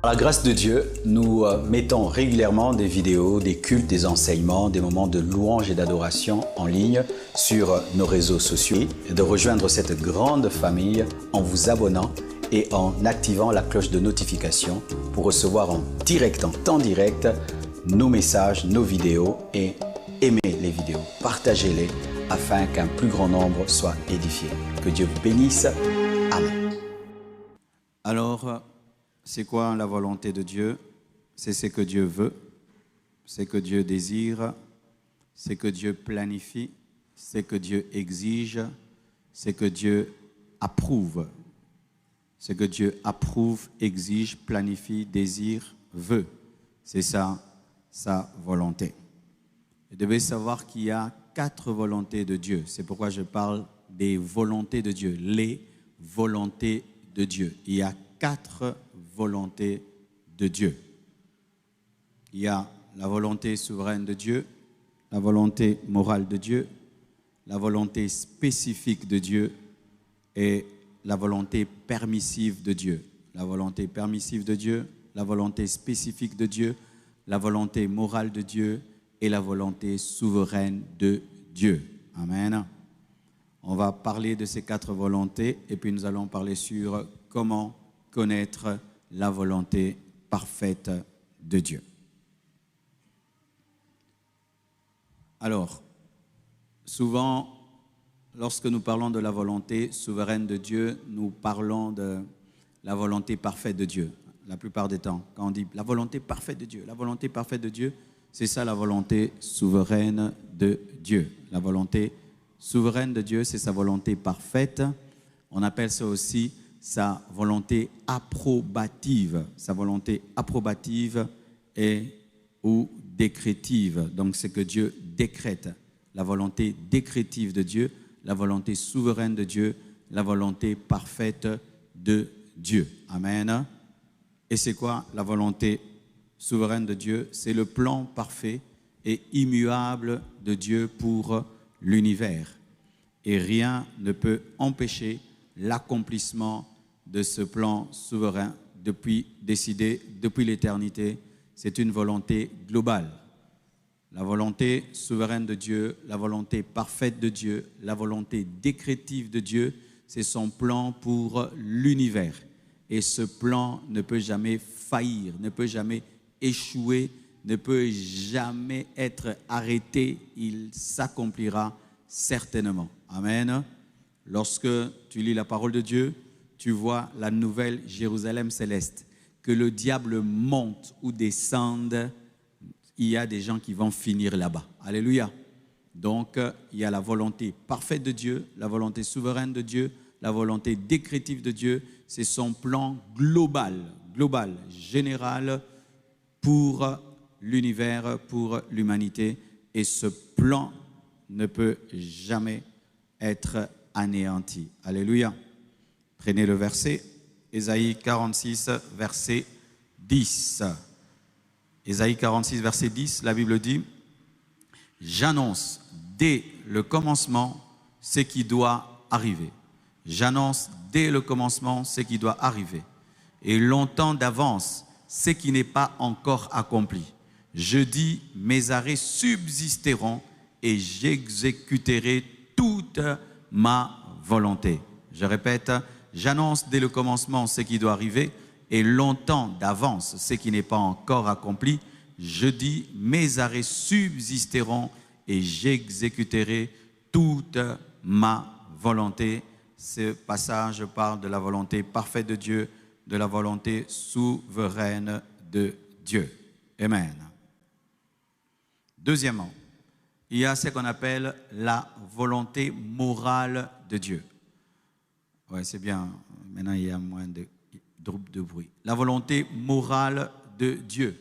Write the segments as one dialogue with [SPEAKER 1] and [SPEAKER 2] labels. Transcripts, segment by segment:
[SPEAKER 1] Par la grâce de Dieu, nous mettons régulièrement des vidéos, des cultes, des enseignements, des moments de louange et d'adoration en ligne sur nos réseaux sociaux. Et de rejoindre cette grande famille en vous abonnant et en activant la cloche de notification pour recevoir en direct, en temps direct, nos messages, nos vidéos et aimez les vidéos, partagez-les afin qu'un plus grand nombre soit édifié. Que Dieu vous bénisse. Amen.
[SPEAKER 2] Alors, c'est quoi la volonté de Dieu? C'est ce que Dieu veut, c'est que Dieu désire, c'est que Dieu planifie, c'est que Dieu exige, c'est que Dieu approuve. C'est que Dieu approuve, exige, planifie, désire, veut. C'est ça, sa volonté. Vous devez savoir qu'il y a 4 volontés de Dieu. C'est pourquoi je parle des volontés de Dieu, les volontés de Dieu. Il y a 4 volontés de Dieu. Il y a la volonté souveraine de Dieu, la volonté morale de Dieu, la volonté spécifique de Dieu et la volonté permissive de Dieu. La volonté permissive de Dieu, la volonté spécifique de Dieu, la volonté morale de Dieu et la volonté souveraine de Dieu. Amen. On va parler de ces 4 volontés et puis nous allons parler sur comment connaître la volonté parfaite de Dieu. Alors, souvent, lorsque nous parlons de la volonté souveraine de Dieu, nous parlons de la volonté parfaite de Dieu. La plupart des temps, quand on dit la volonté parfaite de Dieu, la volonté parfaite de Dieu, c'est ça la volonté souveraine de Dieu. La volonté souveraine de Dieu, c'est sa volonté parfaite. On appelle ça aussi sa volonté approbative. Sa volonté approbative ou décrétive. Donc, c'est que Dieu décrète. La volonté décrétive de Dieu, la volonté souveraine de Dieu, la volonté parfaite de Dieu. Amen. Et c'est quoi la volonté souveraine de Dieu? C'est le plan parfait et immuable de Dieu pour l'univers. Et rien ne peut empêcher l'accomplissement de ce plan souverain décidé depuis l'éternité. C'est une volonté globale. La volonté souveraine de Dieu, la volonté parfaite de Dieu, la volonté décrétive de Dieu, c'est son plan pour l'univers. Et ce plan ne peut jamais faillir, ne peut jamais échouer, ne peut jamais être arrêté. Il s'accomplira certainement. Amen. Lorsque tu lis la parole de Dieu, tu vois la nouvelle Jérusalem céleste. Que le diable monte ou descende, il y a des gens qui vont finir là-bas. Alléluia. Donc, il y a la volonté parfaite de Dieu, la volonté souveraine de Dieu, la volonté décrétive de Dieu. C'est son plan global, général pour l'univers, pour l'humanité. Et ce plan ne peut jamais être anéanti. Alléluia. Prenez le verset, Ésaïe 46, verset 10. Ésaïe 46, verset 10, la Bible dit « J'annonce dès le commencement ce qui doit arriver. J'annonce dès le commencement ce qui doit arriver. Et longtemps d'avance ce qui n'est pas encore accompli. Je dis, mes arrêts subsisteront et j'exécuterai toute ma volonté. » Je répète, j'annonce dès le commencement ce qui doit arriver et longtemps d'avance ce qui n'est pas encore accompli. Je dis, mes arrêts subsisteront et j'exécuterai toute ma volonté. Ce passage parle de la volonté parfaite de Dieu, de la volonté souveraine de Dieu. Amen. Deuxièmement, il y a ce qu'on appelle la volonté morale de Dieu. Oui, c'est bien. Maintenant, il y a moins de bruit. La volonté morale de Dieu.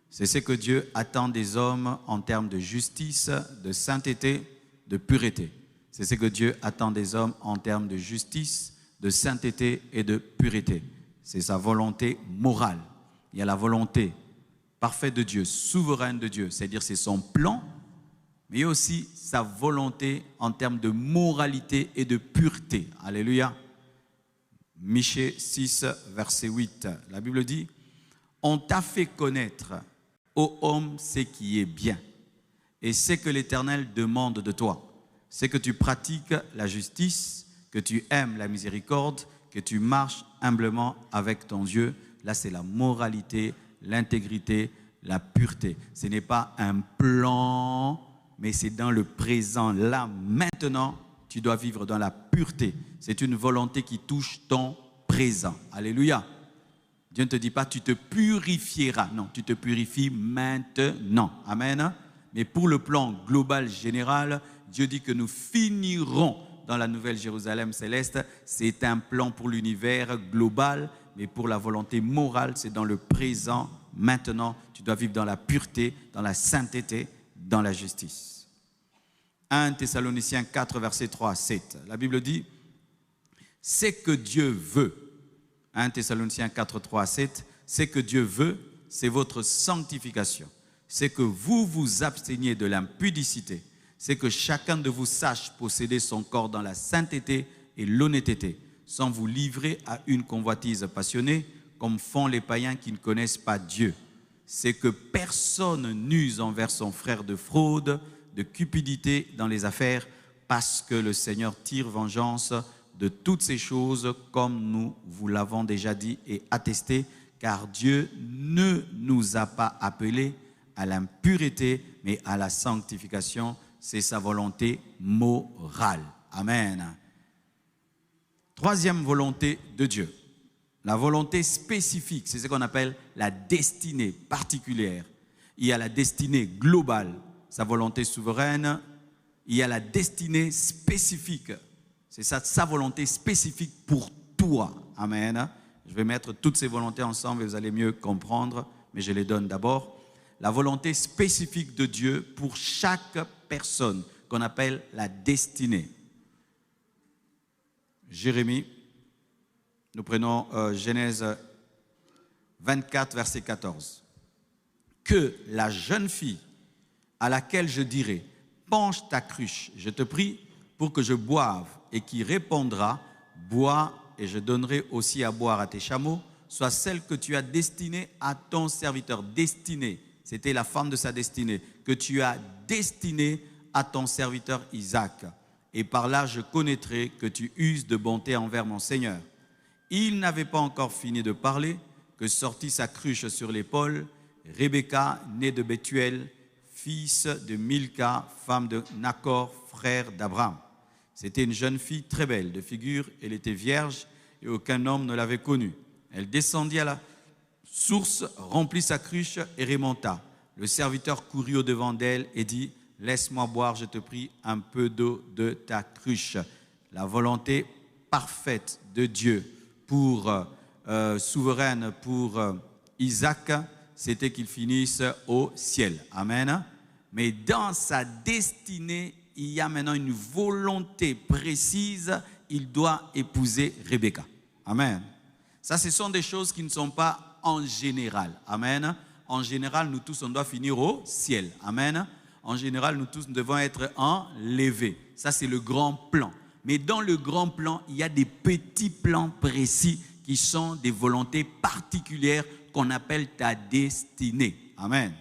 [SPEAKER 2] C'est ce que Dieu attend des hommes en termes de justice, de sainteté, de pureté. C'est ce que Dieu attend des hommes en termes de justice, de sainteté et de pureté. C'est sa volonté morale. Il y a la volonté parfaite de Dieu, souveraine de Dieu, c'est-à-dire c'est son plan, mais il y a aussi sa volonté en termes de moralité et de pureté. Alléluia. Michée 6, verset 8. La Bible dit, On t'a fait connaître, ô homme, ce qui est bien. Et ce que l'Éternel demande de toi, c'est que tu pratiques la justice, que tu aimes la miséricorde, que tu marches humblement avec ton Dieu. Là, c'est la moralité, l'intégrité, la pureté. Ce n'est pas un plan, mais c'est dans le présent. Là, maintenant, tu dois vivre dans la pureté. C'est une volonté qui touche ton présent. Alléluia. Dieu ne te dit pas, tu te purifieras. Non, tu te purifies maintenant. Amen. Mais pour le plan global, général, Dieu dit que nous finirons dans la nouvelle Jérusalem céleste. C'est un plan pour l'univers global, mais pour la volonté morale, c'est dans le présent, maintenant. Tu dois vivre dans la pureté, dans la sainteté, dans la justice. 1 Thessaloniciens 4, verset 3 à 7. La Bible dit, c'est que Dieu veut. 1 Thessaloniciens 4, 3 à 7. C'est que Dieu veut, c'est votre sanctification. C'est que vous vous absteniez de l'impudicité. C'est que chacun de vous sache posséder son corps dans la sainteté et l'honnêteté, sans vous livrer à une convoitise passionnée, comme font les païens qui ne connaissent pas Dieu. C'est que personne n'use envers son frère de fraude, de cupidité dans les affaires, parce que le Seigneur tire vengeance de toutes ces choses, comme nous vous l'avons déjà dit et attesté, car Dieu ne nous a pas appelés à l'impureté, mais à la sanctification. C'est sa volonté morale. Amen. Troisième volonté de Dieu, la volonté spécifique, c'est ce qu'on appelle la destinée particulière. Il y a la destinée globale, sa volonté souveraine. Il y a la destinée spécifique, c'est sa volonté spécifique pour toi. Amen. Je vais mettre toutes ces volontés ensemble et vous allez mieux comprendre, mais je les donne d'abord. La volonté spécifique de Dieu pour chaque personne, qu'on appelle la destinée. Jérémie, nous prenons Genèse 24, verset 14. Que la jeune fille à laquelle je dirai, penche ta cruche, je te prie, pour que je boive, et qui répondra, bois, et je donnerai aussi à boire à tes chameaux, soit celle que tu as destinée à ton serviteur. Destinée, c'était la femme de sa destinée, que tu as destinée à ton serviteur Isaac. Et par là, je connaîtrai que tu uses de bonté envers mon Seigneur. Il n'avait pas encore fini de parler, que sortit sa cruche sur l'épaule, Rebecca, née de Bethuel, fils de Milca, femme de Nachor, frère d'Abraham. C'était une jeune fille très belle de figure, elle était vierge et aucun homme ne l'avait connue. Elle descendit à la source, remplit sa cruche et remonta. Le serviteur courut au-devant d'elle et dit, « Laisse-moi boire, je te prie, un peu d'eau de ta cruche. » La volonté parfaite de Dieu souveraine pour Isaac, c'était qu'il finisse au ciel. Amen. Mais dans sa destinée, il y a maintenant une volonté précise. Il doit épouser Rebecca. Amen. Ça, ce sont des choses qui ne sont pas en général. Amen. En général, nous tous, on doit finir au ciel. Amen. En général, nous tous devons être enlevés. Ça, c'est le grand plan. Mais dans le grand plan, il y a des petits plans précis qui sont des volontés particulières qu'on appelle ta destinée. Amen.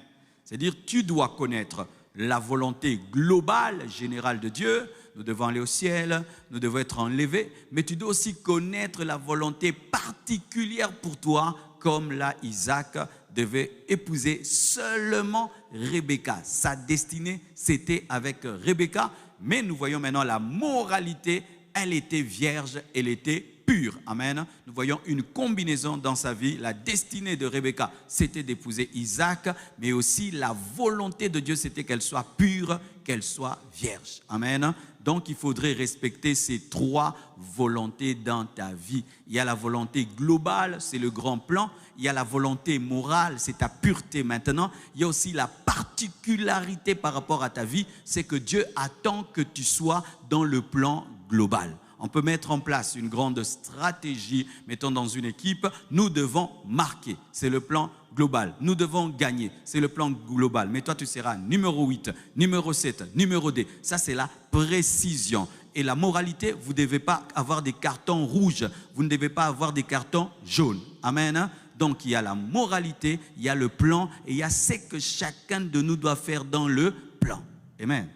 [SPEAKER 2] C'est-à-dire, tu dois connaître la volonté globale, générale de Dieu. Nous devons aller au ciel, nous devons être enlevés, mais tu dois aussi connaître la volonté particulière pour toi, comme là Isaac devait épouser seulement Rebecca. Sa destinée, c'était avec Rebecca, mais nous voyons maintenant la moralité, elle était vierge, elle était pure. Amen. Nous voyons une combinaison dans sa vie. La destinée de Rebecca, c'était d'épouser Isaac, mais aussi la volonté de Dieu, c'était qu'elle soit pure, qu'elle soit vierge. Amen. Donc, il faudrait respecter ces trois volontés dans ta vie. Il y a la volonté globale, c'est le grand plan. Il y a la volonté morale, c'est ta pureté maintenant. Il y a aussi la particularité par rapport à ta vie, c'est que Dieu attend que tu sois dans le plan global. On peut mettre en place une grande stratégie, mettons dans une équipe, nous devons marquer, c'est le plan global. Nous devons gagner, c'est le plan global. Mais toi, tu seras numéro 8, numéro 7, numéro 2. Ça, c'est la précision. Et la moralité, vous ne devez pas avoir des cartons rouges, vous ne devez pas avoir des cartons jaunes. Amen. Donc il y a la moralité, il y a le plan et il y a ce que chacun de nous doit faire dans le plan. Amen.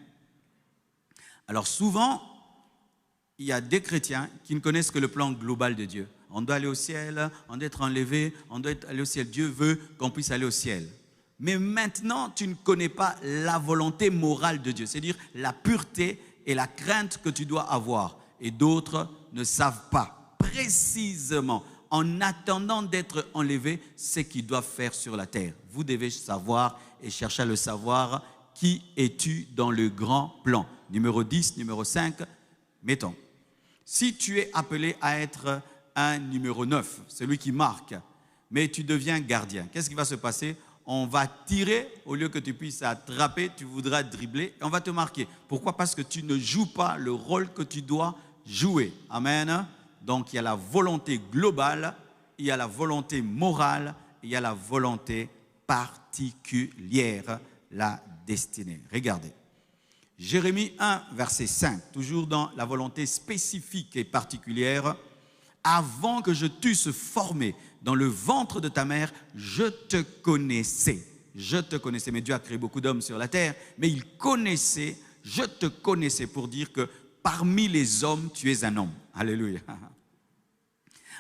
[SPEAKER 2] Alors souvent, il y a des chrétiens qui ne connaissent que le plan global de Dieu. On doit aller au ciel, on doit être enlevé, on doit aller au ciel. Dieu veut qu'on puisse aller au ciel. Mais maintenant, tu ne connais pas la volonté morale de Dieu, c'est-à-dire la pureté et la crainte que tu dois avoir. Et d'autres ne savent pas précisément, en attendant d'être enlevés, ce qu'ils doivent faire sur la terre. Vous devez savoir et chercher à le savoir. Qui es-tu dans le grand plan? Numéro 10, numéro 5, mettons. Si tu es appelé à être un numéro 9, celui qui marque, mais tu deviens gardien, qu'est-ce qui va se passer? On va tirer, au lieu que tu puisses attraper, tu voudras dribbler, et on va te marquer. Pourquoi? Parce que tu ne joues pas le rôle que tu dois jouer. Amen. Donc il y a la volonté globale, il y a la volonté morale, il y a la volonté particulière, la destinée. Regardez. Jérémie 1, verset 5, toujours dans la volonté spécifique et particulière. Avant que je t'eusse formé dans le ventre de ta mère, je te connaissais. Je te connaissais. Mais Dieu a créé beaucoup d'hommes sur la terre, mais il connaissait, je te connaissais, pour dire que parmi les hommes, tu es un homme. Alléluia.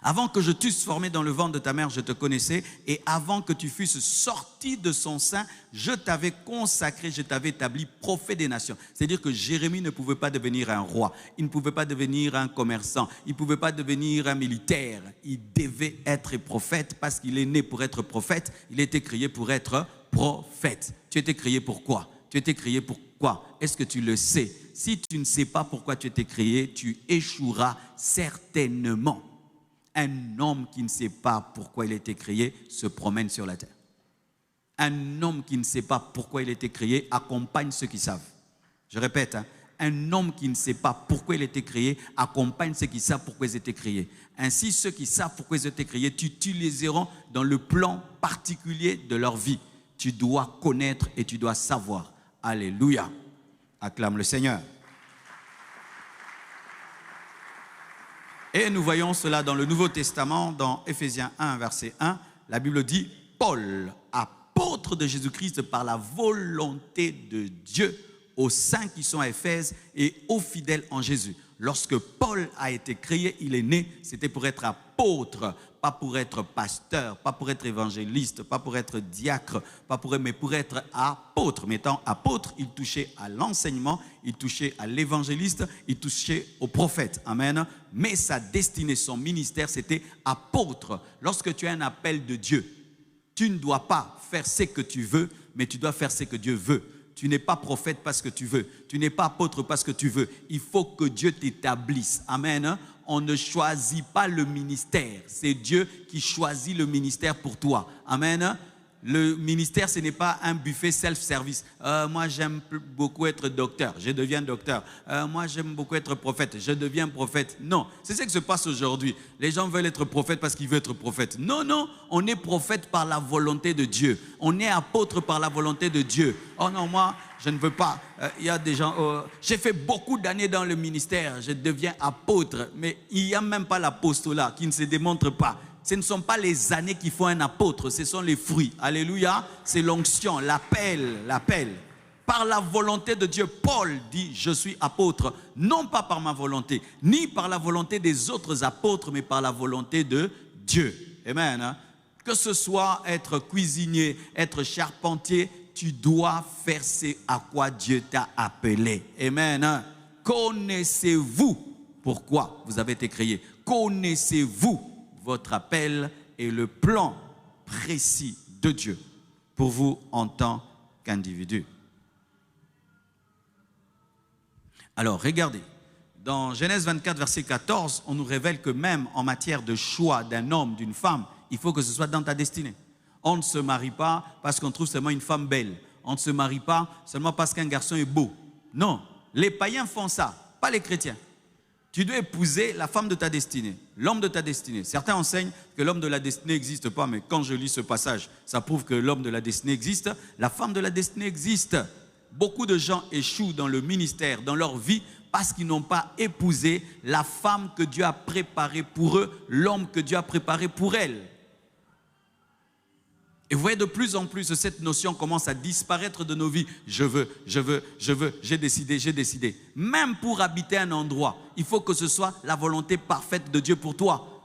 [SPEAKER 2] Avant que je t'eusse formé dans le ventre de ta mère, je te connaissais, et avant que tu fusses sorti de son sein, je t'avais consacré, je t'avais établi prophète des nations. C'est-à-dire que Jérémie ne pouvait pas devenir un roi, il ne pouvait pas devenir un commerçant, il ne pouvait pas devenir un militaire. Il devait être prophète parce qu'il est né pour être prophète, il a été créé pour être prophète. Tu as été créé pour quoi? Tu as été créé pour quoi? Est-ce que tu le sais? Si tu ne sais pas pourquoi tu as été créé, tu échoueras certainement. Un homme qui ne sait pas pourquoi il a été créé se promène sur la terre. Un homme qui ne sait pas pourquoi il a été créé accompagne ceux qui savent. Je répète, un homme qui ne sait pas pourquoi il a été créé accompagne ceux qui savent pourquoi ils ont été créés. Ainsi, ceux qui savent pourquoi ils ont été créés, tu utiliseront dans le plan particulier de leur vie. Tu dois connaître et tu dois savoir. Alléluia. Acclame le Seigneur. Et nous voyons cela dans le Nouveau Testament, dans Éphésiens 1, verset 1. La Bible dit, Paul, apôtre de Jésus-Christ par la volonté de Dieu, aux saints qui sont à Éphèse et aux fidèles en Jésus. Lorsque Paul a été créé, il est né, c'était pour être apôtre, pas pour être pasteur, pas pour être évangéliste, pas pour être diacre, mais pour être apôtre. Mais étant apôtre, il touchait à l'enseignement, il touchait à l'évangéliste, il touchait au prophète. Amen. Mais sa destinée, son ministère, c'était apôtre. Lorsque tu as un appel de Dieu, tu ne dois pas faire ce que tu veux, mais tu dois faire ce que Dieu veut. Tu n'es pas prophète parce que tu veux. Tu n'es pas apôtre parce que tu veux. Il faut que Dieu t'établisse. Amen. On ne choisit pas le ministère. C'est Dieu qui choisit le ministère pour toi. Amen. Le ministère, ce n'est pas un buffet self-service. Moi, j'aime beaucoup être docteur. Je deviens docteur. Moi, j'aime beaucoup être prophète. Je deviens prophète. Non, c'est ce qui se passe aujourd'hui. Les gens veulent être prophètes parce qu'ils veulent être prophètes. Non, non, on est prophète par la volonté de Dieu. On est apôtre par la volonté de Dieu. Oh non, moi, je ne veux pas. Il y a des gens... j'ai fait beaucoup d'années dans le ministère. Je deviens apôtre. Mais il n'y a même pas l'apostolat qui ne se démontre pas. Ce ne sont pas les années qui font un apôtre, ce sont les fruits. Alléluia, c'est l'onction, l'appel. Par la volonté de Dieu, Paul dit, je suis apôtre, non pas par ma volonté, ni par la volonté des autres apôtres, mais par la volonté de Dieu. Amen. Que ce soit être cuisinier, être charpentier, tu dois faire ce à quoi Dieu t'a appelé. Amen. Connaissez-vous pourquoi vous avez été créé? Connaissez-vous votre appel et le plan précis de Dieu pour vous en tant qu'individu? Alors, regardez, dans Genèse 24, verset 14, on nous révèle que même en matière de choix d'un homme, d'une femme, il faut que ce soit dans ta destinée. On ne se marie pas parce qu'on trouve seulement une femme belle. On ne se marie pas seulement parce qu'un garçon est beau. Non, les païens font ça, pas les chrétiens. Tu dois épouser la femme de ta destinée, l'homme de ta destinée. Certains enseignent que l'homme de la destinée n'existe pas, mais quand je lis ce passage, ça prouve que l'homme de la destinée existe. La femme de la destinée existe. Beaucoup de gens échouent dans le ministère, dans leur vie, parce qu'ils n'ont pas épousé la femme que Dieu a préparée pour eux, l'homme que Dieu a préparé pour elle. Et vous voyez, de plus en plus, cette notion commence à disparaître de nos vies. Je veux, j'ai décidé. Même pour habiter un endroit, il faut que ce soit la volonté parfaite de Dieu pour toi.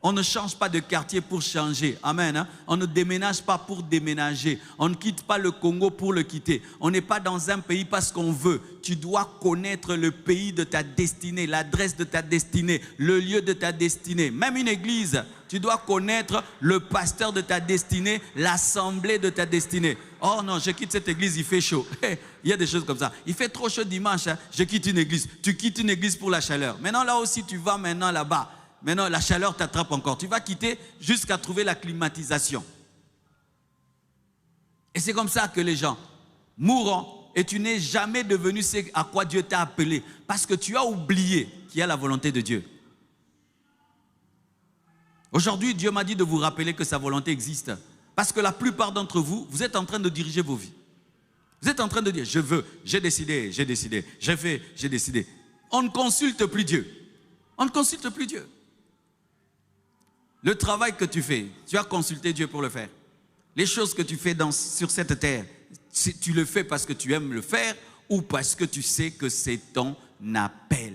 [SPEAKER 2] On ne change pas de quartier pour changer. Amen. Hein? On ne déménage pas pour déménager. On ne quitte pas le Congo pour le quitter. On n'est pas dans un pays parce qu'on veut. Tu dois connaître le pays de ta destinée, l'adresse de ta destinée, le lieu de ta destinée. Même une église, tu dois connaître le pasteur de ta destinée, l'assemblée de ta destinée. Oh non, je quitte cette église, il fait chaud. Il y a des choses comme ça. Il fait trop chaud dimanche, hein? Je quitte une église. Tu quittes une église pour la chaleur. Maintenant, là aussi, tu vas maintenant là-bas. Maintenant, la chaleur t'attrape encore. Tu vas quitter jusqu'à trouver la climatisation. Et c'est comme ça que les gens mourront et tu n'es jamais devenu ce à quoi Dieu t'a appelé parce que tu as oublié qu'il y a la volonté de Dieu. Aujourd'hui, Dieu m'a dit de vous rappeler que sa volonté existe parce que la plupart d'entre vous, vous êtes en train de diriger vos vies. Vous êtes en train de dire, je veux, j'ai décidé, j'ai fait, j'ai décidé. On ne consulte plus Dieu. On ne consulte plus Dieu. Le travail que tu fais, tu as consulté Dieu pour le faire. Les choses que tu fais sur cette terre, tu le fais parce que tu aimes le faire ou parce que tu sais que c'est ton appel.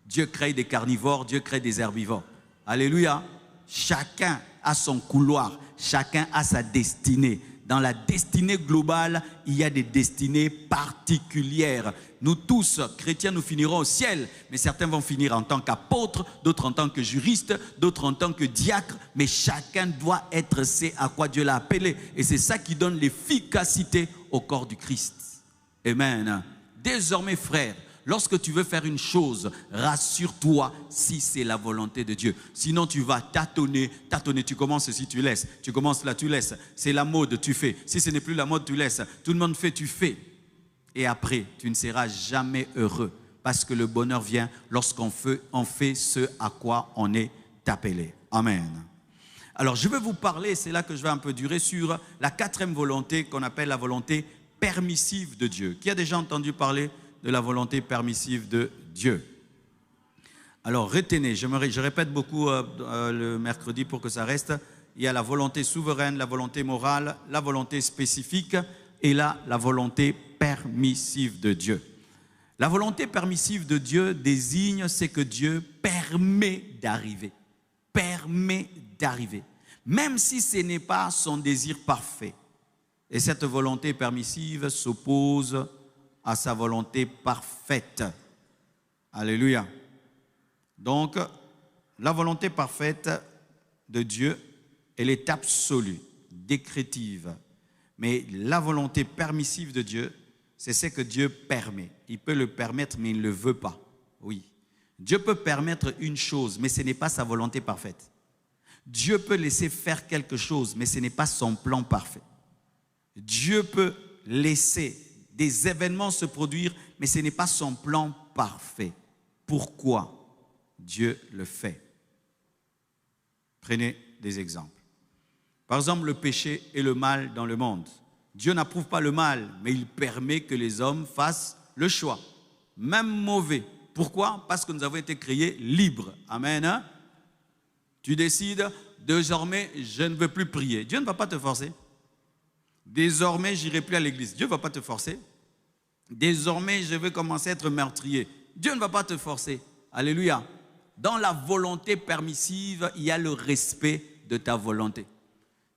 [SPEAKER 2] Dieu crée des carnivores, Dieu crée des herbivores. Alléluia. Chacun a son couloir, chacun a sa destinée. Dans la destinée globale, il y a des destinées particulières. Nous tous, chrétiens, nous finirons au ciel, mais certains vont finir en tant qu'apôtres, d'autres en tant que juristes, d'autres en tant que diacres, mais chacun doit être ce à quoi Dieu l'a appelé. Et c'est ça qui donne l'efficacité au corps du Christ. Amen. Désormais, frères, lorsque tu veux faire une chose, rassure-toi si c'est la volonté de Dieu. Sinon, tu vas tâtonner. Tu commences ici, tu laisses. Tu commences là, tu laisses. C'est la mode, tu fais. Si ce n'est plus la mode, tu laisses. Tout le monde fait, tu fais. Et après, tu ne seras jamais heureux. Parce que le bonheur vient lorsqu'on fait ce à quoi on est appelé. Amen. Alors, je vais vous parler, c'est là que je vais un peu durer, sur la 4e volonté qu'on appelle la volonté permissive de Dieu. Qui a déjà entendu parler de la volonté permissive de Dieu? Alors retenez, je répète beaucoup le mercredi pour que ça reste. Il y a la volonté souveraine, la volonté morale, la volonté spécifique et là, la volonté permissive de Dieu. La volonté permissive de Dieu désigne ce que Dieu permet d'arriver. Permet d'arriver. Même si ce n'est pas son désir parfait. Et cette volonté permissive s'oppose à sa volonté parfaite. Alléluia. Donc, la volonté parfaite de Dieu, elle est absolue, décrétive. Mais la volonté permissive de Dieu, c'est ce que Dieu permet. Il peut le permettre, mais il ne le veut pas. Oui. Dieu peut permettre une chose, mais ce n'est pas sa volonté parfaite. Dieu peut laisser faire quelque chose, mais ce n'est pas son plan parfait. Dieu peut laisser des événements se produire, mais ce n'est pas son plan parfait. Pourquoi Dieu le fait? Prenez des exemples. Par exemple, le péché et le mal dans le monde. Dieu n'approuve pas le mal, mais il permet que les hommes fassent le choix, même mauvais. Pourquoi? Parce que nous avons été créés libres. Amen. Hein? Tu décides, désormais, je ne veux plus prier. Dieu ne va pas te forcer. Désormais, je n'irai plus à l'église. Dieu ne va pas te forcer. Désormais, je vais commencer à être meurtrier. Dieu ne va pas te forcer. Alléluia. Dans la volonté permissive, il y a le respect de ta volonté.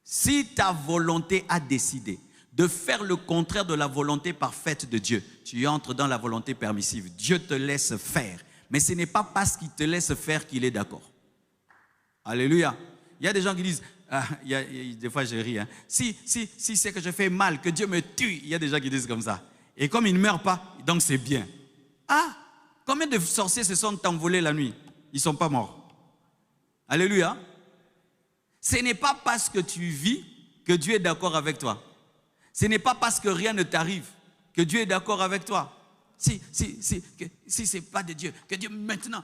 [SPEAKER 2] Si ta volonté a décidé de faire le contraire de la volonté parfaite de Dieu, tu entres dans la volonté permissive. Dieu te laisse faire. Mais ce n'est pas parce qu'il te laisse faire qu'il est d'accord. Alléluia. Il y a des gens qui disent, des fois je ris, hein, si c'est que je fais mal, que Dieu me tue. Il y a des gens qui disent comme ça. Et comme ils ne meurent pas, donc c'est bien. Ah, combien de sorciers se sont envolés la nuit? Ils ne sont pas morts. Alléluia. Ce n'est pas parce que tu vis que Dieu est d'accord avec toi. Ce n'est pas parce que rien ne t'arrive que Dieu est d'accord avec toi. Si ce n'est pas de Dieu, que Dieu maintenant...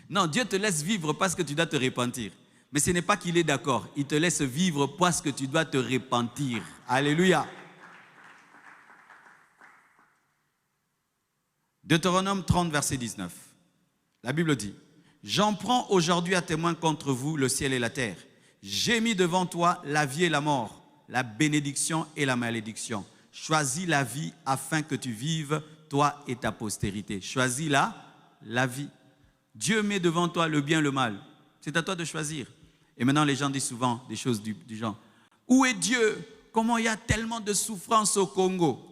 [SPEAKER 2] Non, Dieu te laisse vivre parce que tu dois te repentir. Mais ce n'est pas qu'il est d'accord. Il te laisse vivre parce que tu dois te repentir. Alléluia. Deutéronome 30, verset 19. La Bible dit, « J'en prends aujourd'hui à témoin contre vous le ciel et la terre, j'ai mis devant toi la vie et la mort, la bénédiction et la malédiction. Choisis la vie afin que tu vives, toi et ta postérité. Choisis la vie. Dieu met devant toi le bien et le mal. C'est à toi de choisir. Et maintenant, les gens disent souvent des choses du genre, où est Dieu? Comment il y a tellement de souffrance au Congo?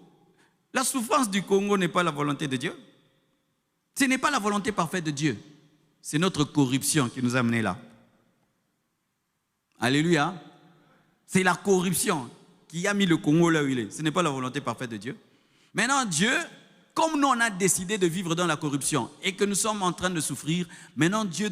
[SPEAKER 2] La souffrance du Congo n'est pas la volonté de Dieu. Ce n'est pas la volonté parfaite de Dieu. C'est notre corruption qui nous a amenés là. Alléluia. C'est la corruption qui a mis le Congo là où il est. Ce n'est pas la volonté parfaite de Dieu. Maintenant, Dieu, comme nous on a décidé de vivre dans la corruption et que nous sommes en train de souffrir, maintenant Dieu